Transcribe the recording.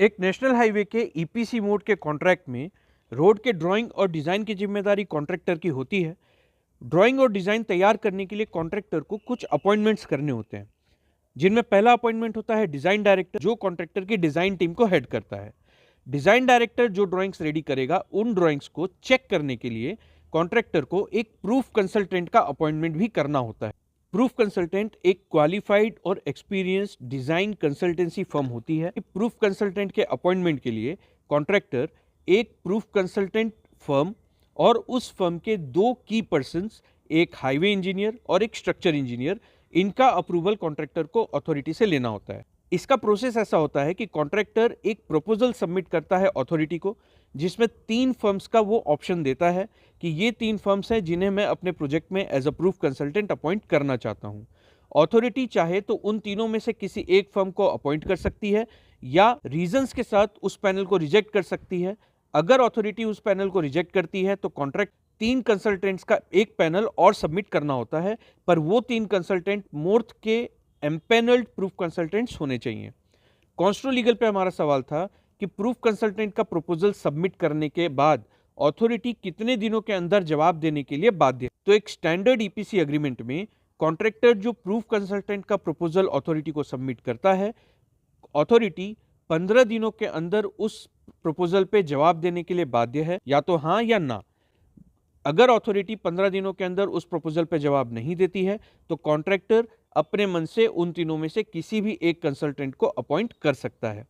एक national highway के EPC mode के कॉन्ट्रैक्ट में रोड के ड्राइंग और डिज़ाइन की जिम्मेदारी कॉन्ट्रैक्टर की होती है। ड्राइंग और डिज़ाइन तैयार करने के लिए कॉन्ट्रैक्टर को कुछ अपॉइंटमेंट्स करने होते हैं, जिनमें पहला अपॉइंटमेंट होता है डिज़ाइन डायरेक्टर, जो कॉन्ट्रैक्टर की डिज़ाइन टीम को हेड करता है। डिज़ाइन डायरेक्टर जो ड्राइंग्स रेडी करेगा, उन ड्राइंग्स को चेक करने के लिए कॉन्ट्रैक्टर को एक प्रूफ कंसल्टेंट का अपॉइंटमेंट भी करना होता है। प्रूफ कंसल्टेंट एक क्वालिफाइड और एक्सपीरियंस्ड डिज़ाइन कंसल्टेंसी फर्म होती है। प्रूफ कंसल्टेंट के अपॉइंटमेंट के लिए कॉन्ट्रैक्टर एक प्रूफ कंसल्टेंट फर्म और उस फर्म के दो की पर्सन्स, एक हाईवे इंजीनियर और एक स्ट्रक्चर इंजीनियर, इनका अप्रूवल कॉन्ट्रैक्टर को अथॉरिटी से लेना होता है। इसका प्रोसेस ऐसा होता है कि कॉन्ट्रैक्टर एक प्रपोजल सबमिट करता है अथॉरिटी को, जिसमें 3 फर्म्स का वो ऑप्शन देता है कि ये 3 फर्म्स हैं जिन्हें मैं अपने प्रोजेक्ट में as a proof consultant appoint करना चाहता हूं। अथॉरिटी चाहे तो उन तीनों में से किसी एक फर्म को अपॉइंट कर सकती है या रीजंस के साथ उस पैनल को रिजेक्ट कर सकती है। अगर अथॉरिटी उस पैनल को रिजेक्ट करती है तो कॉन्ट्रैक्ट 3 कंसल्टेंट्स का एक पैनल और सबमिट करना होता है, पर वो 3 कंसल्टेंट मोर्थ के एम्पेनल्ड प्रूफ कंसल्टेंट्स होने चाहिए। कॉन्स्ट्रो पे हमारा सवाल था कि प्रूफ कंसल्टेंट का प्रपोजल सबमिट करने के बाद अथॉरिटी कितने दिनों के अंदर जवाब देने के लिए बाध्य है। तो एक स्टैंडर्ड ईपीसी एग्रीमेंट में कॉन्ट्रैक्टर जो प्रूफ कंसल्टेंट का प्रपोजल अथॉरिटी को सबमिट करता है, अथॉरिटी 15 दिनों के अंदर उस प्रपोजल पे जवाब देने के लिए बाध्य है, या तो हाँ या ना। अगर अथॉरिटी 15 दिनों के अंदर उस प्रपोजल पे जवाब नहीं देती है तो कॉन्ट्रैक्टर अपने मन से उन तीनों में से किसी भी एक कंसल्टेंट को अपॉइंट कर सकता है।